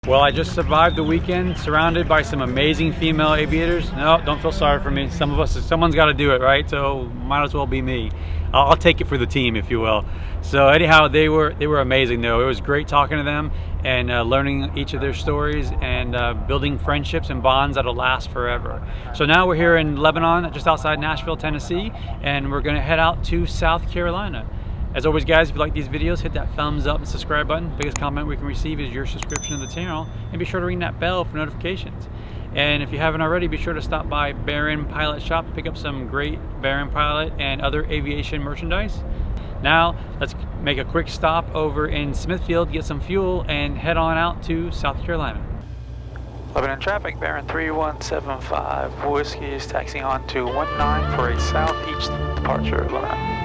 Well, I just survived the weekend surrounded by some amazing female aviators. No, don't feel sorry for me. Someone's got to do it, right? So might as well be me. I'll take it for the team, if you will. So anyhow, they were amazing though. It was great talking to them and learning each of their stories and building friendships and bonds that'll last forever. So now we're here in Lebanon, just outside Nashville, Tennessee, and we're gonna head out to South Carolina. As always, guys, if you like these videos, hit that thumbs up and subscribe button. The biggest compliment we can receive is your subscription to the channel, and be sure to ring that bell for notifications. And if you haven't already, be sure to stop by Baron Pilot Shop to pick up some great Baron Pilot and other aviation merchandise. Now, let's make a quick stop over in Smithfield, get some fuel, and head on out to South Carolina. Lebanon traffic, Baron 3175 Whiskey is taxiing on to 19 for a southeast departure, Lebanon.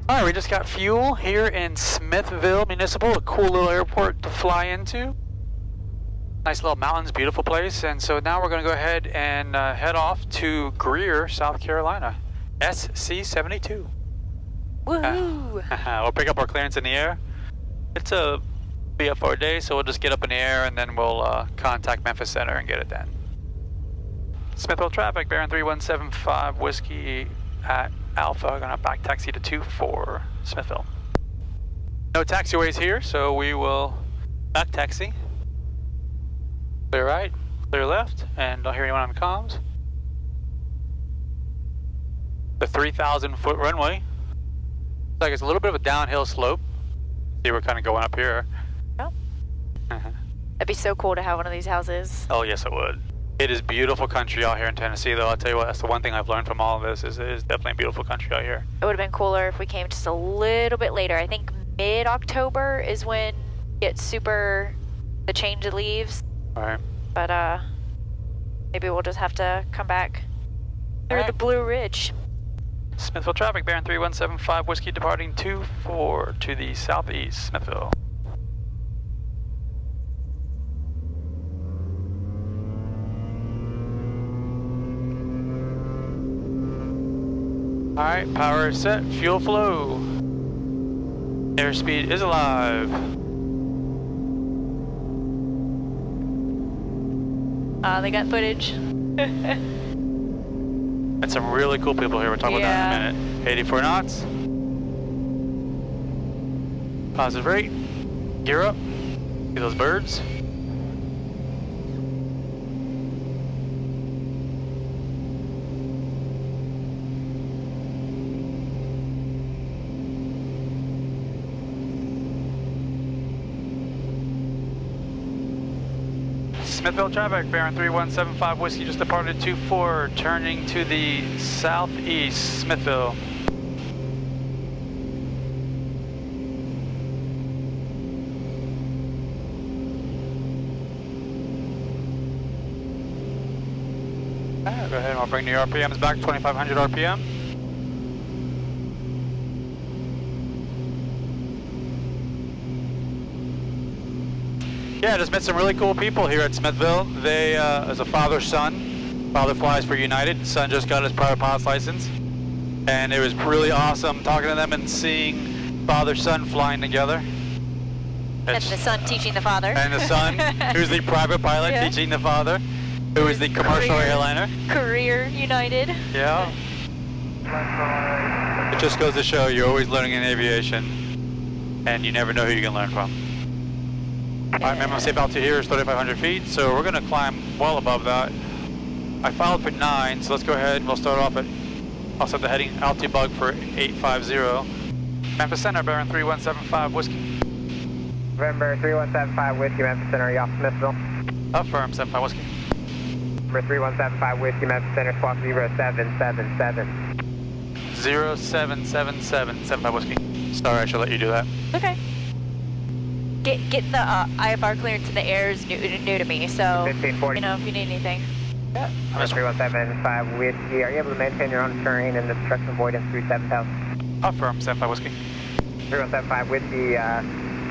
Alright, we just got fuel here in Smithville Municipal, a cool little airport to fly into. Nice little mountains, beautiful place. And so now we're going to go ahead and head off to Greer, South Carolina. SC-72. Woohoo! We'll pick up our clearance in the air. It's a IFR day, so we'll just get up in the air and then we'll contact Memphis Center and get it done. Smithville traffic, Baron 3175 Whiskey at Alpha, gonna back taxi to 24 Smithville. No taxiways here, so we will back taxi. Clear right, clear left, and don't hear anyone on the comms. The 3,000 foot runway. Looks like it's a little bit of a downhill slope. See, we're kind of going up here. Oh. That'd be so cool to have one of these houses. Oh yes, it would. It is beautiful country out here in Tennessee, though. I'll tell you what, that's the one thing I've learned from all of this is it is definitely beautiful country out here. It would have been cooler if we came just a little bit later. I think mid-October is when the change of leaves. All right. But maybe we'll just have to come back through the Blue Ridge. Smithville traffic, Baron 3175 Whiskey departing 24 to the southeast, Smithville. Alright, power is set, fuel flow. Airspeed is alive. They got footage. And some really cool people here, we'll talk about that in a minute. 84 knots. Positive rate. Gear up. See those birds? Smithville traffic, Baron 3175 Whiskey just departed 24, turning to the southeast, Smithville. Go ahead and I'll bring the RPMs back, 2,500 RPM. Yeah, just met some really cool people here at Smithville. They, as a father-son, father flies for United, son just got his private pilot's license. And it was really awesome talking to them and seeing father-son flying together. And the son teaching the father. And the son, who's the private pilot, teaching the father. Who is the commercial Career. airliner. Career United. Yeah. It just goes to show you're always learning in aviation, and you never know who you can learn from. Alright, minimum safe altitude here is 3,500 feet, so we're going to climb well above that. I filed for 9, so let's go ahead and we'll start off at, I'll set the heading altitude bug for 850. Memphis Center, bearing 3175 Whiskey. November 3175 Whiskey, Memphis Center, are you off Smithville? Affirm, 75 Whiskey. Number 3175 Whiskey, Memphis Center, squawk 0777. 0777, 75 Whiskey. Sorry, I should let you do that. Okay. Getting the IFR clearance in the air is new to me, so 1540. you know if you need anything. Yeah. 3175 Whiskey, are you able to maintain your own terrain and obstruction avoidance through 7000? Affirm, 75 Whiskey. 3175 Whiskey,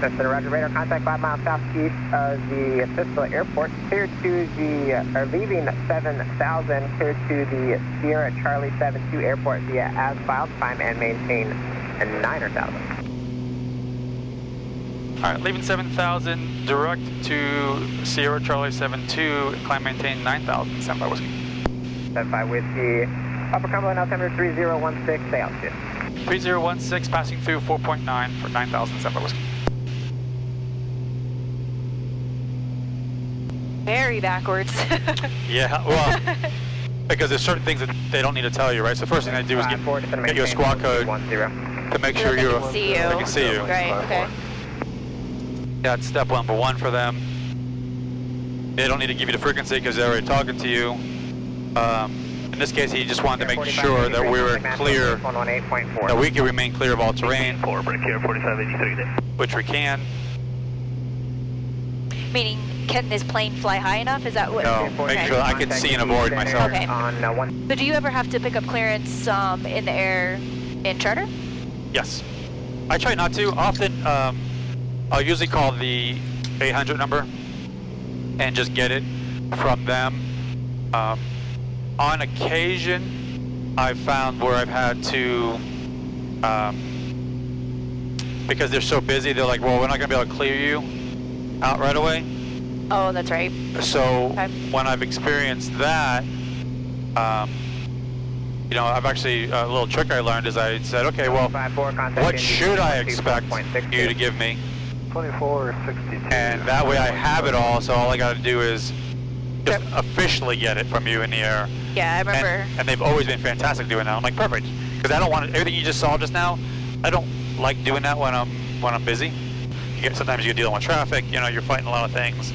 Memphis Center, roger, radar contact 5 miles southeast of the Cicely Airport, clear to the, leaving 7000, clear to the Sierra Charlie 72 Airport via as filed, climb and maintain 9,000. Alright, leaving 7,000, direct to Sierra Charlie 72, climb maintain 9,000, 75 Whiskey. 75 Whiskey, Upper Cumberland, altimeter 3016, stay altitude. 3016, passing through 4.9 for 9,000, 75 Whiskey. Very backwards. Yeah, well, because there's certain things that they don't need to tell you, right? So the first thing they do is get you a squawk code to make sure they you're... can see you. They can see you. Right, okay. Yeah, it's step number 1 for them. They don't need to give you the frequency because they're already talking to you. In this case, he just wanted to make sure that we were clear, that we can remain clear of all terrain, which we can. Meaning, can this plane fly high enough? Is that what? No, make sure I can see and avoid myself. Okay. So do you ever have to pick up clearance in the air in charter? Yes. I try not to. Often, I'll usually call the 800 number and just get it from them. On occasion, I've found where I've had to, because they're so busy, they're like, well, we're not going to be able to clear you out right away. Oh, that's right. So Okay. when I've experienced that, you know, I've actually, a little trick I learned is I said, okay, well, what should I expect you to give me? 2462. And that way I have it all, so all I got to do is just officially get it from you in the air. Yeah, I remember. And they've always been fantastic doing that. I'm like, perfect, because I don't want everything you just saw just now. I don't like doing that when I'm busy. Sometimes you're dealing with traffic. You know, you're fighting a lot of things.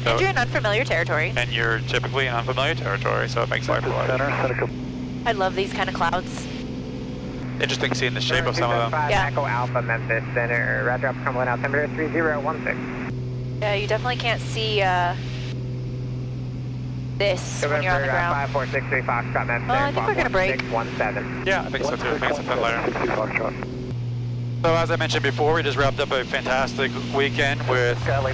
So, And you're in unfamiliar territory. and you're typically in unfamiliar territory, so it makes life hard. I love these kind of clouds. Interesting seeing the shape of some of them. Yeah. Echo Alpha, Memphis Center, roger, Upper Cumberland, altimeter 3016. Yeah, you definitely can't see this when you're on the ground. 5463 Foxtrot, Memphis Oh, I Center, think we're gonna break. 617. Yeah, I think so too. I think it's a fin layer. So as I mentioned before, we just wrapped up a fantastic weekend with Fly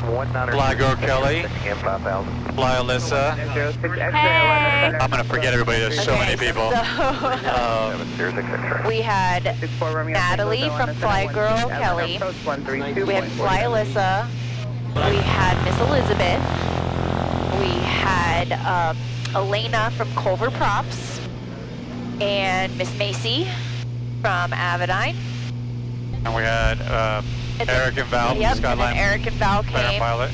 Girl Kelly, Fly Alyssa. Hey. I'm gonna forget everybody. There's so many people. So, we had Natalie from Fly Girl Kelly. We had Fly Alyssa. We had Miss Elizabeth. We had Elena from Culver Props. And Miss Macy from Avidine. And we had Eric and Val from Yep, and then Skyline Eric and Val Fighter came. Pilot.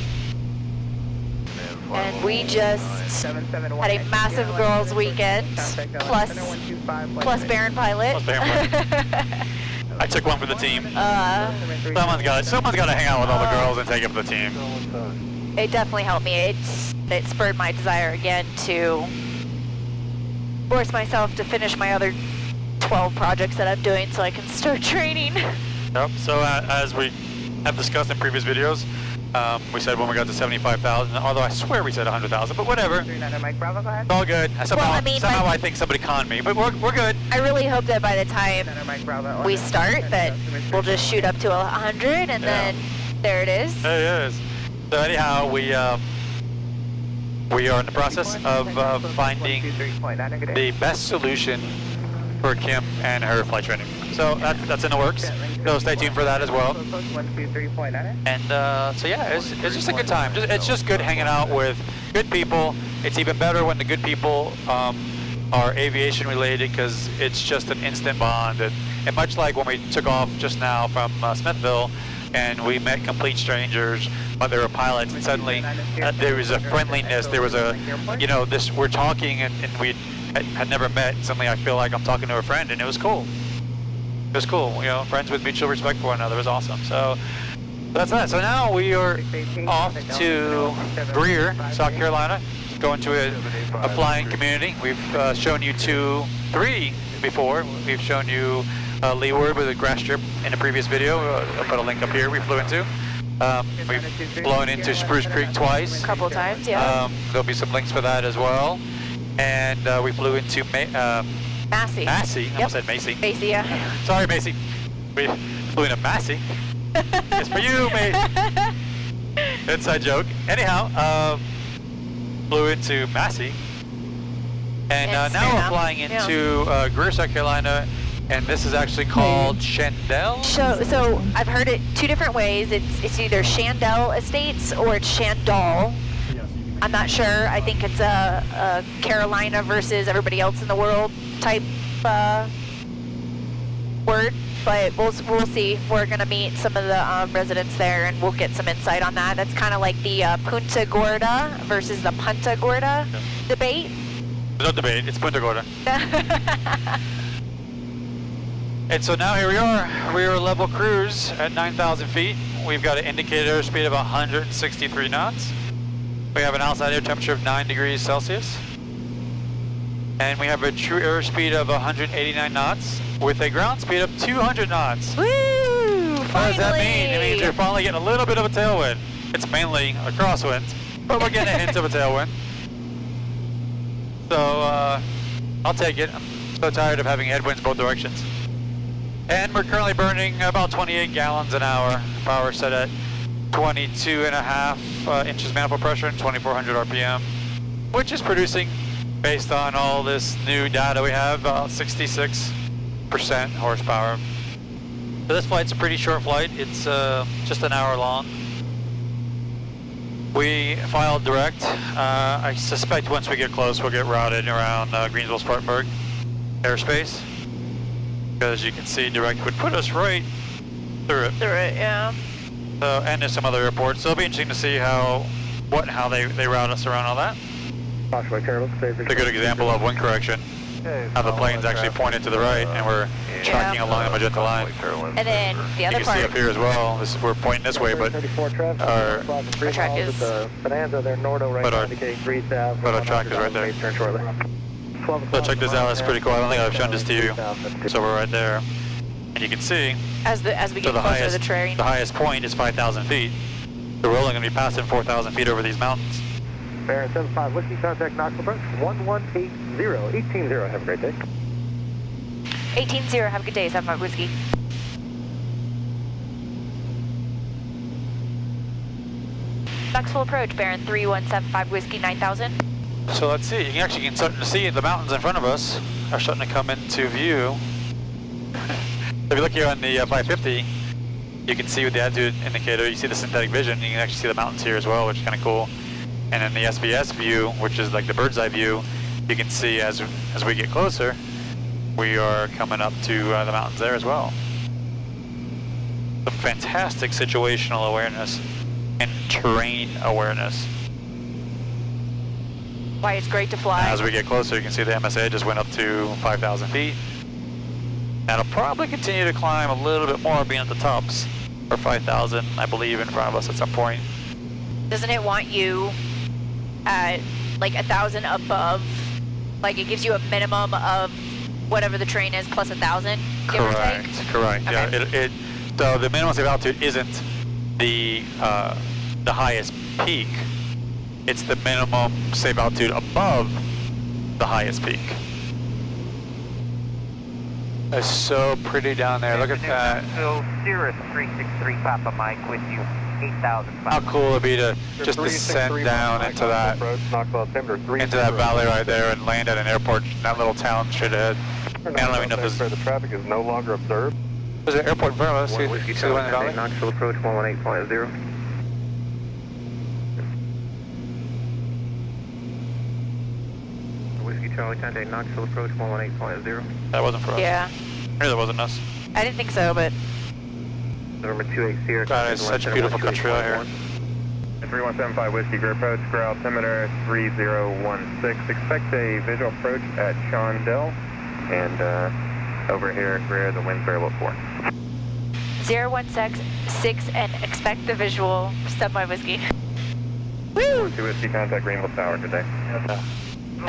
And we just had a massive girls' weekend, plus Baron Pilot. Plus Baron I took one for the team. Someone's got to hang out with all the girls and take it for the team. It definitely helped me. It spurred my desire again to force myself to finish my other 12 projects that I'm doing so I can start training. Yep. So as we have discussed in previous videos, we said when we got to 75,000, although I swear we said 100,000, but whatever. It's all good. Somehow I think somebody conned me, but we're good. I really hope that by the time we start that we'll just shoot up to 100 and then there it is. There it is. So anyhow, we are in the process of finding the best solution for Kim and her flight training. So that's in the works. So stay tuned for that as well. And so yeah, it's just a good time. It's just good hanging out with good people. It's even better when the good people are aviation related, because it's just an instant bond. And much like when we took off just now from Smithville, and we met complete strangers, but they were pilots, and suddenly there was a friendliness. There was a, you know, we're talking, and we had never met. Suddenly I feel like I'm talking to a friend, and it was cool. It was cool, you know, friends with mutual respect for one another. It was awesome. So that's that. So now we are off to Greer, South Carolina, going to a flying community. We've shown you 3 before. We've shown you Leeward with a grass strip in a previous video. I'll put a link up here. We flew into. We've flown into Spruce Creek twice. A couple times, yeah. There'll be some links for that as well. And we flew into Massey. Massey. I Yep. almost said Macy. Macy, yeah. Sorry, Macy. We flew into Massey. It's for you, mate. Inside joke. Anyhow, flew into Massey. And now we're flying into Greer, South Carolina. And this is actually called Chandelle. So I've heard it 2 different ways. It's either Chandelle Estates or it's Chandelle. I'm not sure. I think it's a Carolina versus everybody else in the world type word, but we'll see. We're gonna meet some of the residents there, and we'll get some insight on that. That's kind of like the Punta Gorda versus the Punta Gorda debate. There's no debate. It's Punta Gorda. And so now here we are. We are level cruise at 9,000 feet. We've got an indicated airspeed of 163 knots. We have an outside air temperature of 9 degrees Celsius. And we have a true airspeed of 189 knots with a ground speed of 200 knots. Woo! What does that mean? It means you're finally getting a little bit of a tailwind. It's mainly a crosswind, but we're getting a hint of a tailwind. So I'll take it. I'm so tired of having headwinds both directions. And we're currently burning about 28 gallons an hour. Power set at 22.5 inches manifold pressure and 2,400 RPM, which is producing, based on all this new data we have, about 66% horsepower. So this flight's a pretty short flight. It's just an hour long. We filed direct. I suspect once we get close, we'll get routed around Greenville, Spartanburg airspace. Because you can see direct would put us right through it. Through it, yeah. So, and there's some other airports. So it'll be interesting to see how they route us around all that. It's a good example of wind correction. How the plane's actually pointed to the right, and we're tracking along the magenta line. And then the other you can part. see up here as well. We're pointing this way, but our track is. But our track is right there. So check this out. That's pretty cool. I don't think I've shown this to you. So we're right there, and you can see. As we get closer to the terrain. The highest point is 5,000 feet. So we're only going to be passing 4,000 feet over these mountains. Baron 75 Whiskey, contact Knoxville approach 1180, 18-0. Have a great day. 18-0. Have a good day. 75 Whiskey. Knoxville approach, Baron 3175 Whiskey 9000. So let's see. You actually can start to see the mountains in front of us are starting to come into view. If you look here on the 550, you can see with the attitude indicator, you see the synthetic vision. You can actually see the mountains here as well, which is kind of cool. And in the SVS view, which is like the bird's eye view, you can see as we get closer, we are coming up to the mountains there as well. Some fantastic situational awareness and terrain awareness. Why it's great to fly. As we get closer, you can see the MSA just went up to 5,000 feet. And it'll probably continue to climb a little bit more, being at the tops, or 5,000, I believe, in front of us at some point. Doesn't it want you at like 1,000 above? Like it gives you a minimum of whatever the terrain is plus 1,000, give or take? Correct. Okay. Yeah, so the minimum safe altitude isn't the highest peak. It's the minimum safe altitude above the highest peak. It's so pretty down there. Look at that. So Cirrus 363 Papa Mike with you, 8,000. How cool it'd be to just descend down into that valley right there and land at an airport, that little town straight ahead. And let me know if this the traffic is no longer observed. There's an airport in front of us. See Whiskey the one in the Charlie, valley? Knoxville approach 118.0. Whiskey Charlie, Chandelle, Knoxville approach 118.0. That wasn't for us. Yeah. I knew that wasn't us. I didn't think so, but Number 28 Sierra. God, it's such a beautiful country out here. 3175 Whiskey, Greer approach, Greer altimeter 3016. Expect a visual approach at Chandelle, and over here at Greer, the wind's variable at 4. 0166 and expect the visual. Sub my whiskey. Woo! 2 Whiskey, contact Greenville Tower today. And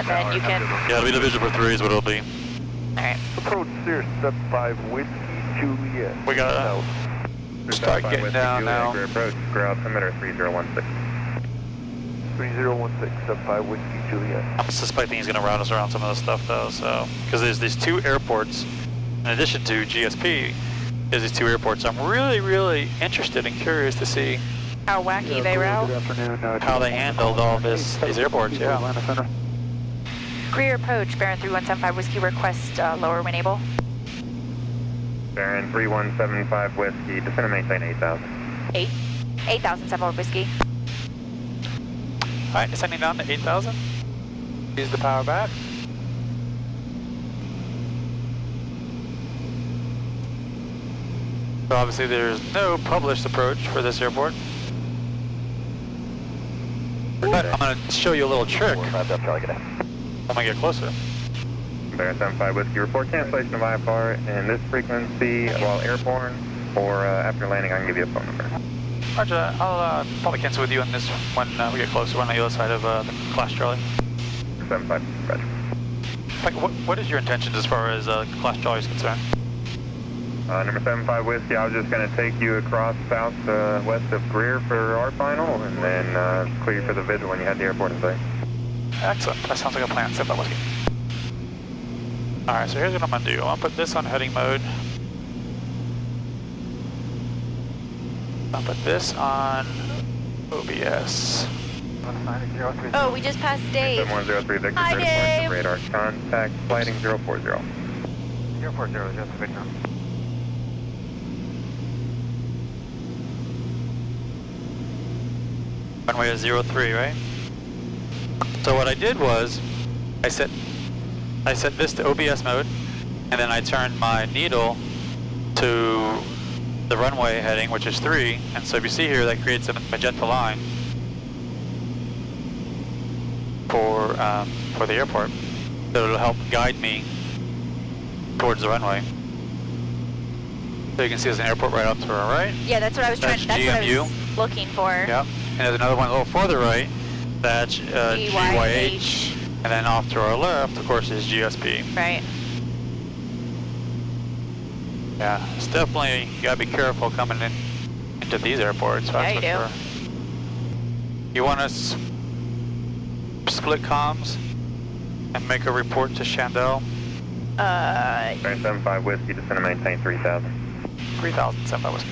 then you can. Yeah, it'll be the visual for 3 is what it'll be. Alright. Approach Sierra 75 Whiskey, Juliet. We gotta start getting down now. Greer approach, Greer altimeter 3016. 3016, 75 Whiskey, Juliet. I'm suspecting he's gonna route us around some of this stuff though, so. Because there's these 2 airports, in addition to GSP, there's these 2 airports. I'm really interested and curious to see How wacky they route. how they handled all these airports, yeah. Greer approach, Baron 3175 Whiskey, request lower when able. Baron 3175 Whiskey, descend and maintain 8,000. 8,000 Whiskey. Alright, descending down to 8,000. Use the power back. So obviously there's no published approach for this airport. But I'm going to show you a little trick when we get closer. Baron 75 Whiskey, report cancellation of IFR in this frequency while airborne, or after landing I can give you a phone number. Roger, I'll probably cancel with you on this when we get closer. We're on the other side of the Class Charlie. 75, roger. Like, what is your intentions as far as Class Charlie is concerned? Number 75 Whiskey, I was just going to take you across west of Greer for our final, and then clear you for the visual when you head to the airport in sight. Excellent, that sounds like a plan. Set that whiskey. Alright, so here's what I'm going to do. I'm going to put this on heading mode. I'll put this on OBS. Oh, we just passed Dave. 7103 Victor, Hi, 30 Dave. radar contact, flighting 040. 040, just Victor. Runway is 03, right? So what I did was, I set this to OBS mode, and then I turned my needle to the runway heading, which is 3, and so if you see here, that creates a magenta line for the airport. So it'll help guide me towards the runway. So you can see there's an airport right up to our right. Yeah, that's what I was trying. That's That's what I GMU. was looking for. Yep. And there's another one a little farther right. That's GYH. And then off to our left, of course, is GSP. Right. Yeah, it's definitely, you gotta be careful coming into these airports. Yeah, you do. Sure. You want us split comms and make a report to Chandelle? Baron 75 Whiskey, descend and maintain 3,000. 3,000, send by whiskey.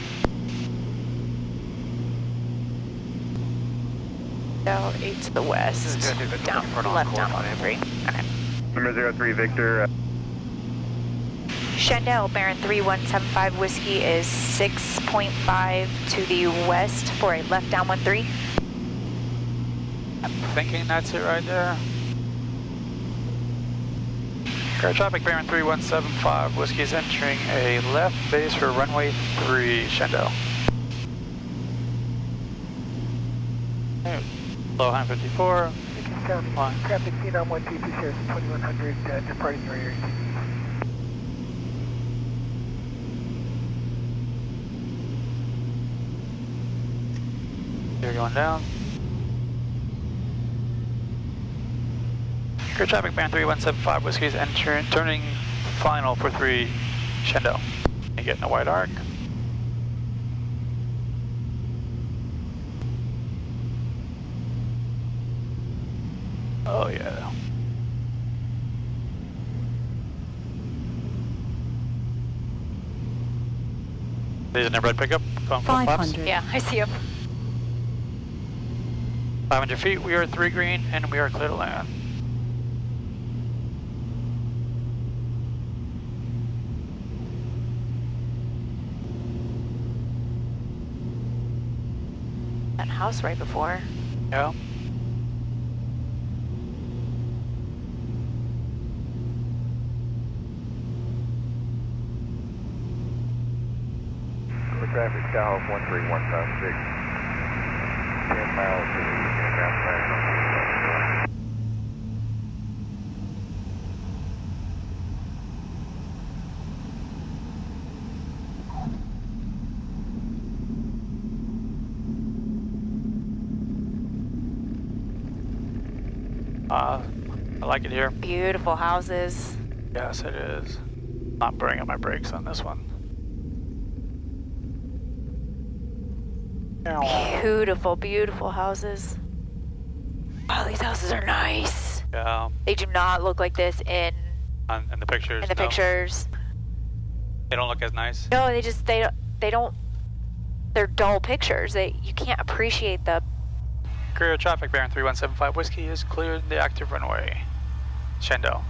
Down 8 to the west. Down, left down 103. Okay. Number 03 Victor. Chandelle, Baron 3175 Whiskey is 6.5 to the west for a left down 13. I'm thinking that's it right there. Air traffic, Baron 3175 Whiskey is entering a left base for runway 3, Chandelle. Low 154. Traffic Phenom 122 shares 2100 departing your area. You're going down. Air traffic, Baron 3175 Whiskey is turning final for 3, Chandelle. You getting a wide arc. Oh yeah. There's a red pickup going full flaps. Yeah, I see him. 500 feet, we are 3 green, and we are clear to land. that house right before. Yeah. Traffic south 13156. 10 miles to the inbound track. I like it here. Beautiful houses. Yes, it is. Not bringing my brakes on this one. Beautiful, beautiful houses. Oh, these houses are nice. Yeah. They do not look like this in In the pictures. the no. pictures. They don't look as nice. No, they don't. They're dull pictures. You can't appreciate the. Clear traffic, Baron 3175 Whiskey is cleared the active runway. Chandelle.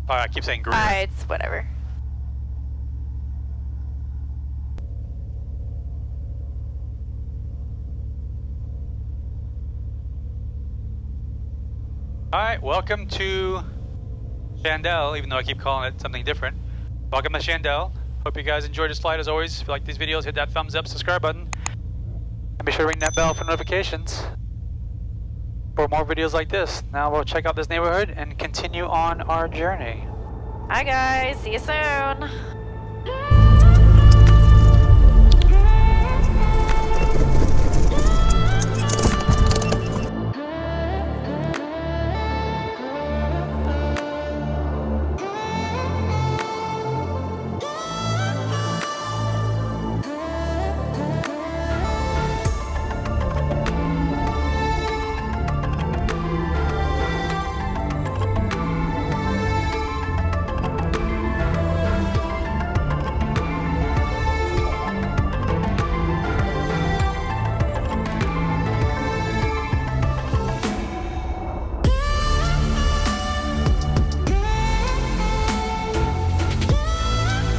Oh, I keep saying green. It's whatever. Alright, welcome to Chandelle, even though I keep calling it something different. Welcome to Chandelle. Hope you guys enjoyed this flight as always. If you like these videos, hit that thumbs up, subscribe button. And be sure to ring that bell for notifications for more videos like this. Now we'll check out this neighborhood and continue on our journey. Hi guys, see you soon.